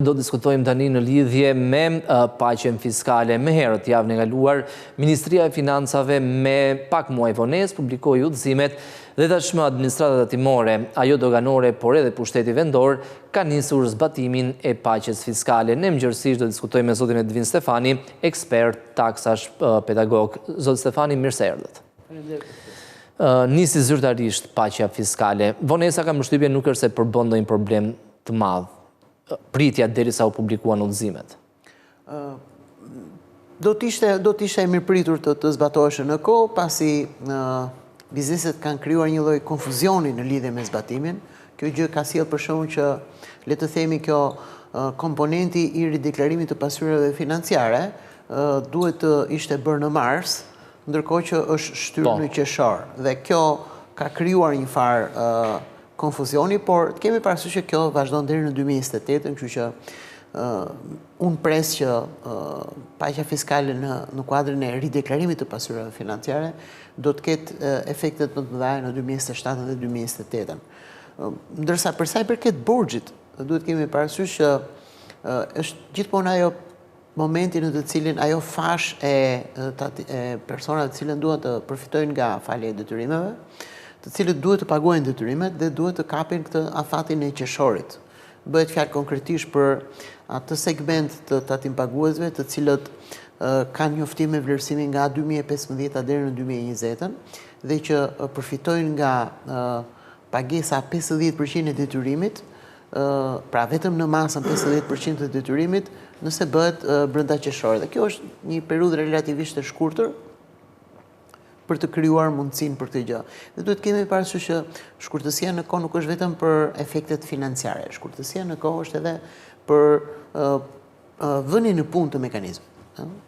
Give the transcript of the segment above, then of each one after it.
Do diskutojmë tani në lidhje me paqen fiskale. Me herët javën e kaluar, Ministria e Financave me pak muaj vonesë publikoi udhëzimet dhe tashmë administrata tatimore, ajo doganore, por edhe pushteti vendor, ka nisur zbatimin e paqes fiskale. Ne mëngjesisht do diskutojmë me zotin Edvin Stefani, ekspert taksash pedagog. Zot Stefani, mirë se erdhët. Nisi zyrtarisht paqja fiskale. Vonesa ka përshtypjen nuk është se përbën ndonjë problem të madh. Pritja derisa u publikuan udhëzimet? Do të ishte e mirëpritur të zbatoheshë në kohë, pasi bizneset kanë krijuar një lloj konfuzioni në lidhje me zbatimin. Kjo gjë ka sjellë për shkakun që le të themi kjo komponenti i rideklarimit të pasurive financiare duhet të ishte bërë në mars, ndërkohë që është shtyrë në qershor. Dhe kjo ka krijuar një farë konfuzioni, por kemi parasysh që kjo vazhdon deri në 2028, kështu që unë pres që paqja fiskale në kuadrin e rideklarimit të pasurive financiare do të ketë efektet më të mëdha në 2027 dhe 2028. Ndërsa për sa i përket borxhit, duhet kemi parasysh që është gjithmonë ajo momenti në të cilin ajo fash e personave të cilën duhet të përfitojnë nga falja e detyrimeve, të cilët duhet të paguajnë detyrimet dhe duhet të kapin këtë afatin e qershorit. Bëhet fjalë konkretisht për atë segment të tatim paguesve të cilët kanë njoftim me vlerësimin nga 2015 deri në 2020 dhe që përfitojnë nga pagesa 50% e detyrimit, pra vetëm në masën 50% të detyrimit, nëse bëhet brenda qershorit. Dhe kjo është një periudhë relativisht e shkurtër për të krijuar mundësinë për këtë gjë. Dhe duhet kemi parasysh që shkurtësia në kohë nuk është vetëm për efektet financiare. Shkurtësia në kohë është edhe për vënien në punë të mekanizmit.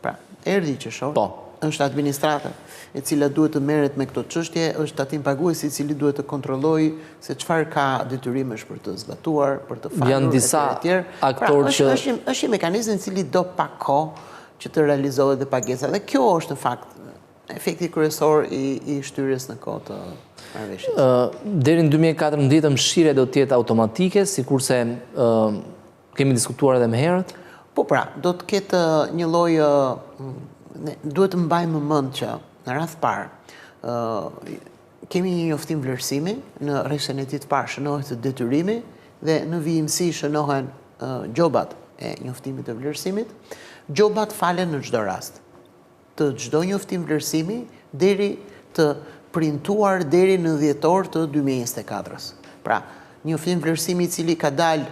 Pra, erdhi qershor, është administrata e cila duhet të merret me këto çështje, është tatim paguesi i cili duhet të kontrollojë se çfarë ka detyrimesh për të zbatuar, për të falur. Janë disa aktorë që është një mekanizëm i cili do pak kohë që të realizohet dhe pagesa. Dhe kjo është në fakt efekti kryesor i shtyrjes në kohë të marrëveshjes. Deri në 2014 mshirja do të jetë automatike, sikurse kemi diskutuar edhe më herët? Po pra, do të ketë një lloj duhet të mbajmë mend që në radh parë kemi një njoftim vlerësimi, në rreshtën e tij të parë shënohet detyrimi dhe në vijimsi shënohen gjobat e njoftimit të vlerësimit. Gjobat falen në çdo rast të çdo njoftim vlerësimi deri të printuar deri në dhjetor të 2024-s. Pra, njoftim vlerësimi i cili ka dalë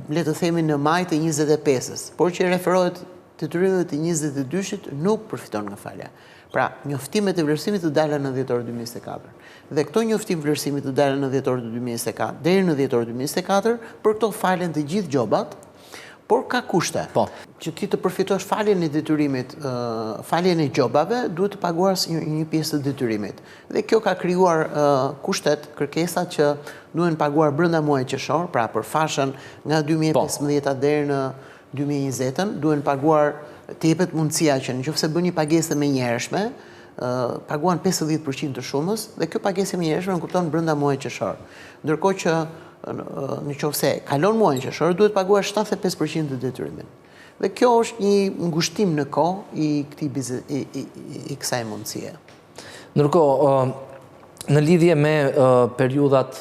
le të themi në maj të 25-s, por që referohet detyrimeve të 22-shit nuk përfiton nga falja. Pra, njoftimet e vlerësimit të dalën në dhjetor të 2024. Dhe këto njoftim vlerësimi të dalën në dhjetor të 2024, deri në dhjetor të 2024, për këto falen të gjithë gjobat, por ka kushte. Që ti të përfitosh faljen e detyrimit, faljen e gjobave, duhet të paguash një pjesë të detyrimit. Dhe kjo ka krijuar kushtet, kërkesat që duhen paguar brenda muajit qershor, pra për fashën nga 2015 deri në 2020, duhen paguar, të jepet mundësia që nëse bën një pagesë menjëhershme, paguan 50% të shumës dhe kjo pagesë menjëhershme kupton brenda muajit qershor. Ndërkohë që nëse kalon muajin qershor, duhet paguar 75% të detyrimit. Dhe kjo është një ngushtim në kohë i kësaj mundësie. Ndërkohë, në lidhje me periudhat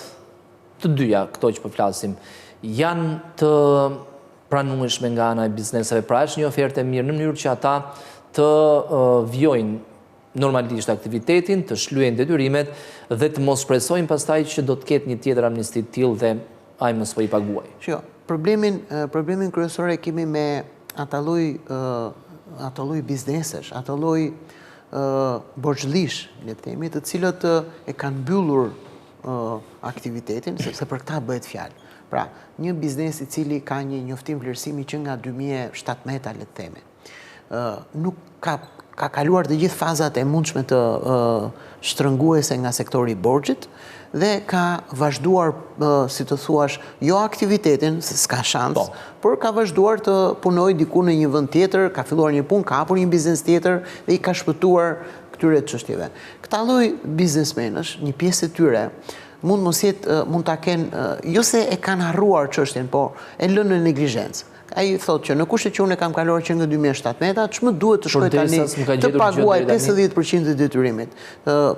të dyja, këto që po flasim, janë të pranueshme nga ana e bizneseve, pra është një ofertë e mirë në mënyrë që ata të vjojnë normalisht aktivitetin, të shlyejnë detyrimet dhe të mos shpresojnë pastaj që do të ketë një tjetër amnisti të tillë dhe ai mos po i paguaj. Problemin kryesor e kemi me atë lloj biznesesh, atë lloj borxhlish, le të themi, të cilët e kanë mbyllur aktivitetin, sepse për këtë bëhet fjalë. Pra, një biznes i cili ka një njoftim vlerësimi që nga 2017, le të themi, nuk ka kaluar të gjithë fazat e mundshme të shtrënguese nga sektori i borxhit dhe ka vazhduar, si të thuash, jo aktivitetin, se s'ka shans, por ka vazhduar të punojë diku në një vend tjetër, ka filluar një punë, ka hapur një biznes tjetër dhe i ka shpëtuar këtyre çështjeve. Këta lloj biznesmenësh, një pjesë e tyre, mund ta kenë, jo se e kanë harruar çështjen, por e lënë në neglizhencë. Ai thotë që në kushtet që unë kam kaluar që nga 2017, ç'më duhet të shkoj tani të paguaj 50% të detyrimit.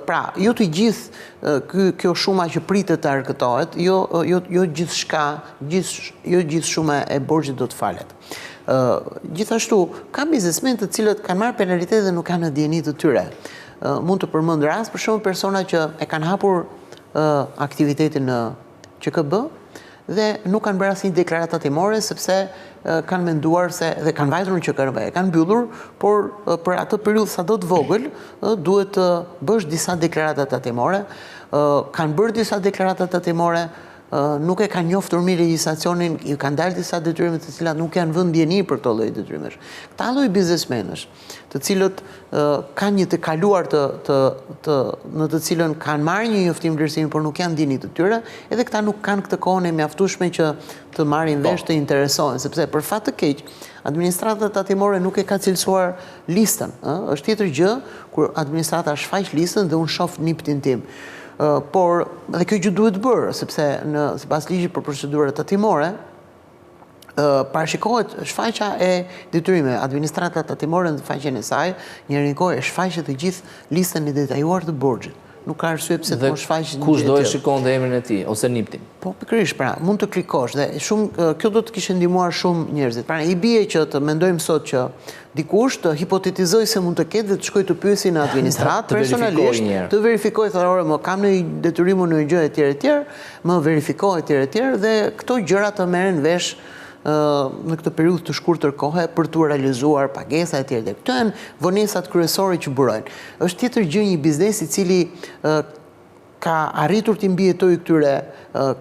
Pra, jo të gjithë kjo shuma që pritet të arkëtohet, jo gjithçka, jo gjithë shuma e borxhit do të falet. Gjithashtu, ka biznesmen të cilët kanë marrë penalitet dhe nuk kanë në dieni të tyre. Mund të përmend rast për shembull persona që e kanë hapur aktivitetin në QKB dhe nuk kanë bërë asnjë deklaratë tatimore sepse kanë menduar se dhe kanë vajtur në QKB, e kanë mbyllur, por për atë periudhë sado të vogël duhet të bësh disa deklarata tatimore, kanë bërë disa deklarata tatimore, nuk e kanë njoftur mirë legjislacionin, i kanë dalë disa detyrime të cilat nuk janë vënë ndjeni për këto lloj detyrimesh. Këta lloj biznesmenësh, të cilët kanë një të kaluar në të cilën kanë marrë një njoftim vlerësimi, por nuk janë ndjeni të tyre, edhe këta nuk kanë këtë kohën e mjaftueshme që të marrin vesh të interesohen, sepse për fat të keq, administrata tatimore nuk e ka cilësuar listën. Është tjetër gjë kur administrata shfaq listën dhe unë shoh niptin tim. Por dhe kjo gjë duhet bërë, sepse sipas ligjit për procedurat tatimore, parashikohet shfaqja e detyrimeve. Administrata tatimore në faqen e saj, njëri kohë e shfaqet të gjithë listën e detajuar të borxhit. Nuk ka arsye pse të mos shfaqet. Kush do e shikonte emrin e tij ose niptin? Po pikërisht, pra, mund të klikosh dhe kjo do të kishte ndihmuar shumë njerëzit. Pra, i bie që të mendojmë sot që dikush të hipotetizoj se mund të ketë dhe të shkoj të pyesi në administratë personalisht, të verifikoj thorë, më kam në detyrim në gjë etj, më verifikoj etj dhe këto gjëra të merren vesh në këtë periudhë të shkurtër kohe për të realizuar pagesa etj. Këto janë vonesat kryesore që burojnë. Është tjetër gjë një biznes i cili ka arritur të mbijetojë këtyre,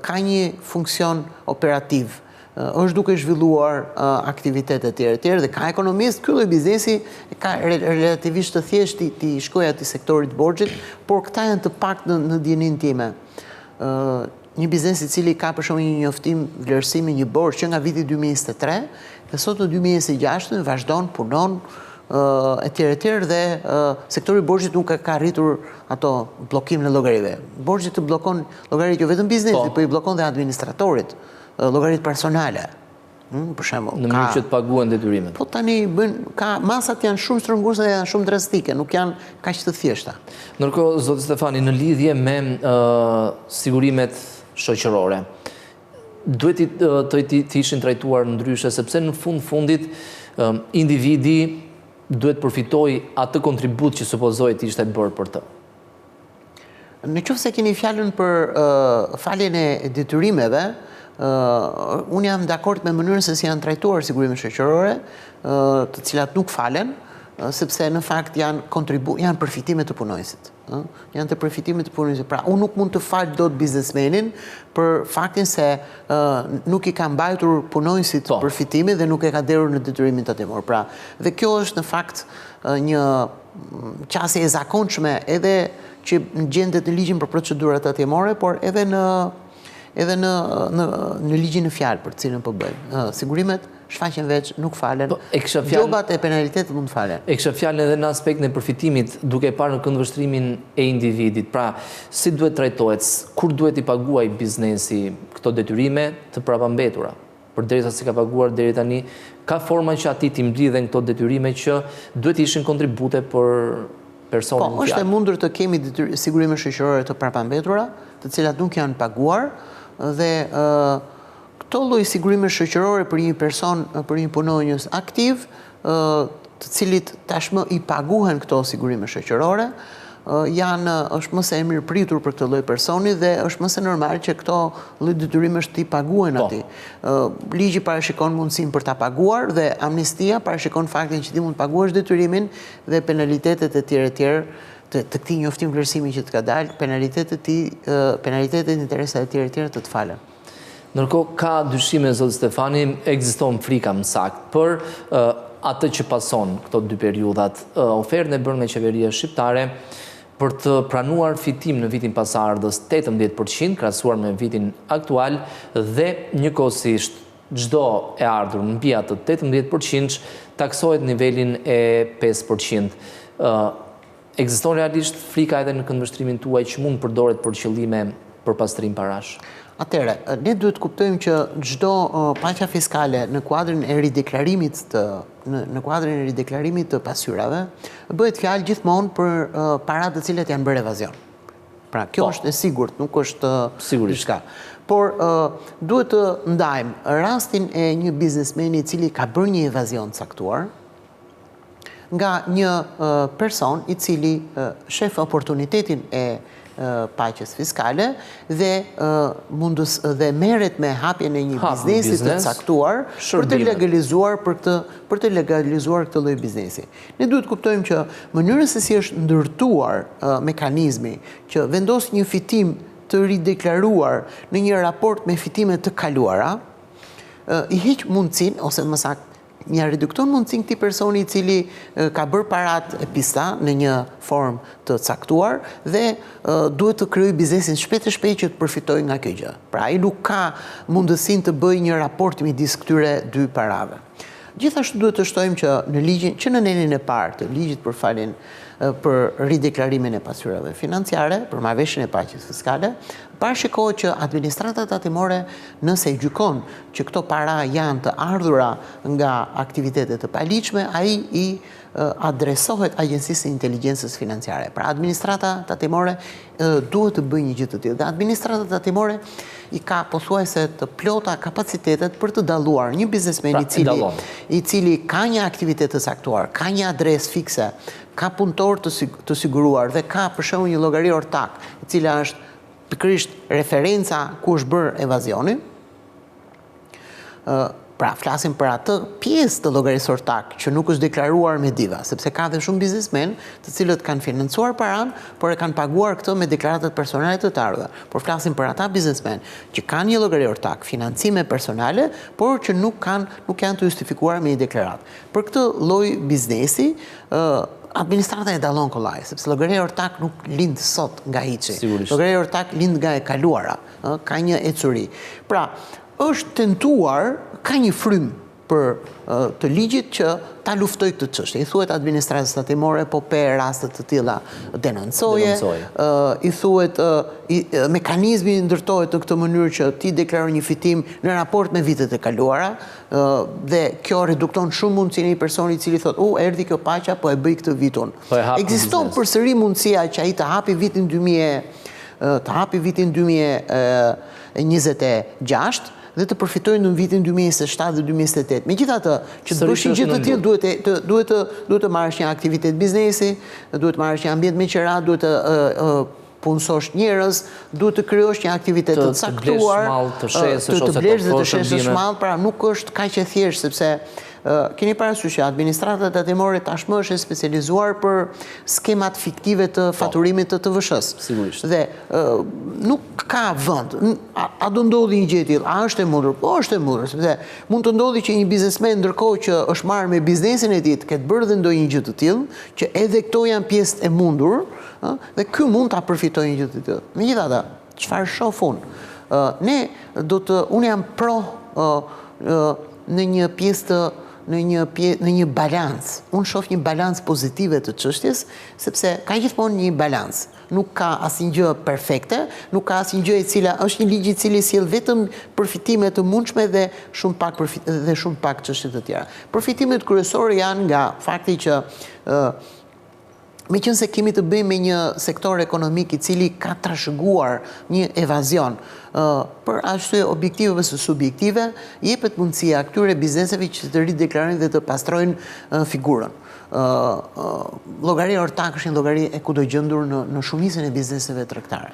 ka një funksion operativ, është duke zhvilluar aktivitetet etj dhe ka ekonomistë, ky lloj biznesi ka relativisht të thjeshtë ti shkojë atij sektorit borxhit, por këta janë të paktë në dijenin time. Një biznes i cili ka për shembull një njoftim vlerësimi një borxh që nga viti 2023 dhe sot në 2026 vazhdon, punon etj dhe sektori i borxhit nuk ka arritur ato bllokim në llogarive. Borxhi të bllokon llogarit jo vetëm biznesit, po i bllokon dhe administratorit, llogarit personale. Për shembull, në mënyrë që të paguhen detyrimet. Po tani masat janë shumë strënguese dhe janë shumë drastike, nuk janë kaq të thjeshta. Ndërkohë, zoti Stefani, në lidhje me sigurimet shoqërore, duhet të ishin trajtuar ndryshe, sepse në fundit individi duhet përfitoj atë kontribut që supozohet ishte bërë për të. Në qoftë se keni fjalën për faljen e detyrimeve, unë jam dakord me mënyrën se si janë trajtuar sigurimet shoqërore, të cilat nuk falen, sepse në fakt janë përfitime të punonjësit. Janë të përfitime të punonjësit. Pra, unë nuk mund të fal dot biznesmenin për faktin se nuk i ka mbajtur punonjësit përfitime dhe nuk e ka derur në detyrimin tatimor. Pra, dhe kjo është në fakt një qasje e zakonshme edhe që gjendet në ligjin për procedurat tatimore, por edhe në ligjin e fjalë për të cilën po bëjmë. Sigurimet shfaqen veç, nuk falen. Gjobat e penalitetit mund falen. E kisha fjalën edhe në aspektin e përfitimit, duke parë në këndvështrimin e individit. Pra, si duhet trajtohet, kur duhet i paguaj biznesi këto detyrime të prapambetura? Përderisa si ka paguar deri tani, ka forma që ati t'i mblidhen këto detyrime që duhet ishin kontribute për personin fjalë. Po, është e mundur të kemi sigurime shoqërore të prapambetura, të cilat nuk janë paguar dhe këto lloj sigurime shoqërore për një person, për një punonjës aktiv, të cilit tashmë i paguhen këto sigurime shoqërore, është më se e mirë pritur për këtë lloj personi dhe është më se normal që këto lloj detyrimesh t'i paguen atij. Ligji parashikon mundësinë për ta paguar dhe amnistia parashikon faktin që ti mund të paguash detyrimin dhe penalitetet e tjera të këtij njoftim vlerësimi që të ka dalë, penalitetet interesa e tjera të falen. Ndërkohë, ka dyshime, zoti Stefani, ekziston frika më saktë për atë që pason këto dy periudhat. Ofertën e bërë nga qeveria shqiptare për të pranuar fitim në vitin pasardhës 18% krahasuar me vitin aktual dhe njëkohësisht çdo e ardhur mbi atë 18% taksohet nivelin e 5%. Ekziston realisht frika edhe në këndvështrimin tuaj që mund përdoret për qëllime për pastrim parash? Atëre, ne duhet kuptojmë që çdo paqja fiskale në kuadrin e rideklarimit të pasyrave bëhet fjalë gjithmonë për paratë të cilat janë bërë evazion. Pra, kjo është e sigurt, nuk është diçka. Por duhet të ndajmë rastin e një biznesmeni i cili ka bërë një evazion caktuar nga një person i cili shef oportunitetin e paqes fiskale dhe merret me hapjen e një biznesi të caktuar për të legalizuar këtë lloj biznesi. Ne duhet kuptojmë që mënyra se si është ndërtuar mekanizmi që vendos një fitim të rideklaruar në një raport me fitimet të kaluara, i heq mundësinë ose më saktë ja redukton mundësinë këtij personi i cili ka bërë parat e pista në një formë të caktuar dhe duhet të krijojë biznesin shpejt e shpejt që të përfitojë nga kjo gjë. Pra ai nuk ka mundësinë të bëjë një raport midis këtyre dy parave. Gjithashtu duhet të shtojmë që në ligjin, që në nenin e parë të ligjit për rideklarimin e pasyrave financiare, për marrëveshjen e paqes fiskale, parashikohet që administrata tatimore, nëse gjykon që këto para janë të ardhura nga aktivitete të paligjshme, ai i adresohet Agjencisë së Inteligjencës Financiare. Pra administrata tatimore duhet të bëjë një gjë të tillë. Dhe administrata tatimore i ka pothuajse të plota kapacitetet për të dalluar një biznesmen i cili ka një aktivitet të caktuar, ka një adresë fikse, ka punëtor të siguruar dhe ka për shembull një llogari ortak, e cila është pikërisht referenca ku është bërë evazioni. Pra, flasim për atë pjesë të llogarisë ortak që nuk është deklaruar me diva, sepse ka dhe shumë biznesmen të cilët kanë financuar paran, por e kanë paguar këtë me deklaratat personale të ardhura. Por flasim për ata biznesmen që kanë një llogari ortak, financime personale, por që nuk janë të justifikuar me një deklaratë. Për këtë lloj biznesi, administrata e dallon kollaj, sepse llogaria ortak nuk lind sot nga hiçi. Llogaria ortak lind nga e kaluara, ka një ecuri. Pra, është tentuar, ka një frym për të ligjit që ta luftoj këtë çështje. I thuhet administratës tatimore, po pe raste të tilla denoncoje. I thuhet mekanizmi ndërtohet në këtë mënyrë që ti deklaron një fitim në raport me vitet e kaluara dhe kjo redukton shumë mundësinë e personit i cili thotë, erdhi kjo paqja, po e bëj këtë vitun. Ekziston përsëri mundësia që ai të hapi vitin 2026 dhe të përfitojnë në vitin 2027 dhe 2028. Megjithatë, që të bësh një gjë të tillë duhet të marrësh një aktivitet biznesi, duhet të marrësh një ambient meqenërar, duhet të punësosh njerëz, duhet të krijosh një aktivitet të caktuar, të blesh dhe të shesësh mall, pra nuk është kaq e thjeshtë sepse keni parasysh që administrata tatimore tashmë është specializuar për skemat fiktive të faturimit të TVSH-s. Sigurisht. Dhe nuk ka vend. A do ndodhi një gjë e tillë? A është e mundur? Po është e mundur, sepse mund të ndodhi që një biznesmen ndërkohë që është marrë me biznesin e tij të ketë bërë dhe ndonjë gjë të tillë, që edhe këto janë pjesë e mundur, dhe ky mund ta përfitojë një gjë të tillë. Megjithatë, çfarë shoh unë? Unë jam pro në një pjesë të në një balans. Unë shoh një balans pozitive të çështjes, sepse ka gjithmonë një balans. Nuk ka asnjë perfekte, nuk ka asnjë e cila është një ligj i cili sjell vetëm përfitime të mundshme dhe shumë pak çështje të tjera. Përfitimet kryesore janë nga fakti që meqense kemi të bëjmë me një sektor ekonomik i cili ka trashëguar një evazion për arsye objektive ose subjektive, jepet mundësia këtyre bizneseve që të rideklarojnë dhe të pastrojnë figurën. Llogaria ortak është një llogari e kudogjëndur në shumicën e bizneseve tregtare.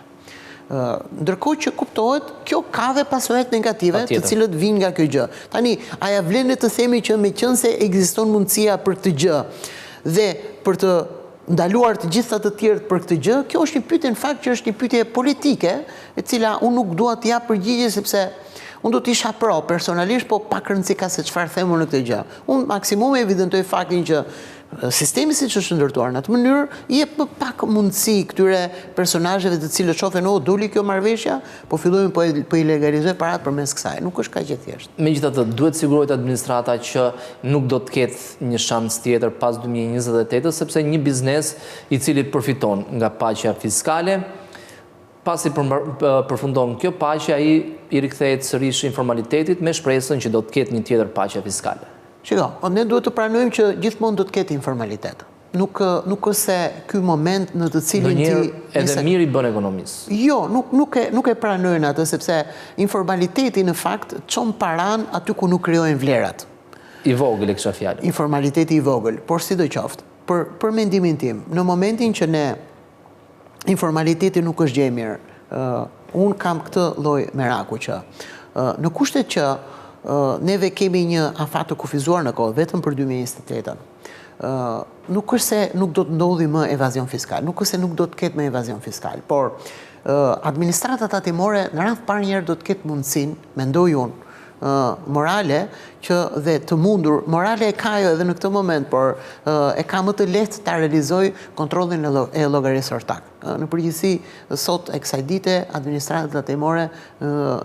Ndërkohë që kuptohet, kjo ka dhe pasojat negative të cilët vijnë nga kjo gjë. Tani, a ja vlen të themi që meqense ekziston mundësia për këtë gjë dhe për të ndaluar të gjitha të tjerët për këtë gjë, kjo është një pyetje në fakt që është një pyetje politike, e cila unë nuk dua të jap përgjigje sepse unë do të isha pro personalisht, po pak rëndësi ka se çfarë them në këtë gjë. Unë maksimum e evidentoj faktin që sistemi siç është ndërtuar në atë mënyrë jep më pak mundësi këtyre personazheve të cilët shohin doli kjo marrëveshja, po fillojnë po i legalizojnë parat përmes kësaj. Nuk është kaq e thjeshtë. Megjithatë, duhet sigurohet administrata që nuk do të ketë një shans tjetër pas 2028, sepse një biznes i cili përfiton nga paqja fiskale pasi përfundon kjo paqe, ai i rikthehet sërish informalitetit me shpresën që do të ketë një tjetër paqe fiskale. Shiko, ne duhet të pranojmë që gjithmonë do të ketë informalitet. Nuk është se ky moment në të cilin edhe mirë i bën ekonomisë. Jo, nuk e pranojnë atë, sepse informaliteti në fakt çon paran aty ku nuk krijojnë vlerat. I vogël e kisha fjalën. Informaliteti i vogël, por sidoqoftë, për mendimin tim, në momentin që ne informaliteti nuk është gjë e mirë, unë kam këtë lloj meraku që në kushtet që neve kemi një afat të kufizuar në kohë vetëm për 2028-ën. Nuk është se nuk do të ndodhi më evazion fiskal, nuk është se nuk do të ketë më evazion fiskal, por administratat tatimore në radhë parë njerë do të ketë mundësin, mendoj unë, morale që dhe të mundur, morale e ka jo edhe në këtë moment, por e ka më të lehtë ta realizoj kontrollin e llogarisë ortak. Në përgjithësi, sot e kësaj dite, administratat tatimore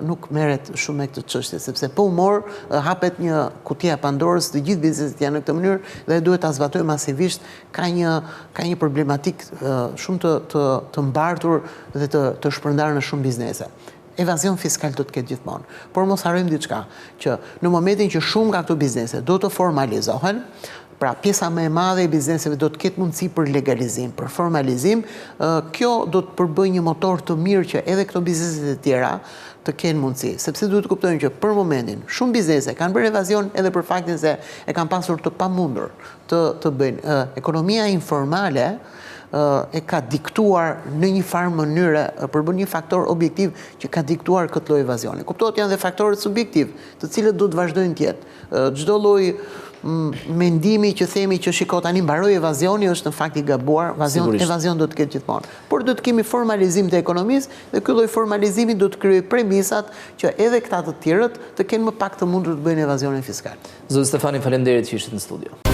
nuk merret shumë me këtë çështje, sepse po humor hapet një kutia e Pandorës, të gjithë bizneset janë në këtë mënyrë dhe duhet ta zbatojmë masivisht, ka një problematik shumë të mbartur dhe të shpërndarë në shumë biznese. Evazion fiskal do të ketë gjithmonë. Por mos harrojmë diçka, që në momentin që shumë nga këto biznese do të formalizohen, pra pjesa më e madhe e bizneseve do të ketë mundësi për legalizim, për formalizim, kjo do të përbëjë një motor të mirë që edhe këto bizneset e tjera të kenë mundësi. Sepse duhet të kuptojmë që për momentin shumë biznese kanë bërë evazion edhe për faktin se e kanë pasur të pamundur të bëjnë. Ekonomia informale e ka diktuar në një farë mënyre përbën një faktor objektiv që ka diktuar këtë lloj evazioni. Kuptohet janë dhe faktorët subjektiv, të cilët do të vazhdojnë të jetë. Çdo lloj mendimi që themi që shiko tani mbaroi evazioni është në fakt i gabuar, evazion do të ketë gjithmonë. Por do të kemi formalizim të ekonomisë dhe ky lloj formalizimi do të krijojë premisat që edhe këta të tjerët të kenë më pak të mundur të bëjnë evazionin fiskal. Zoti Stefani, faleminderit që ishit në studio.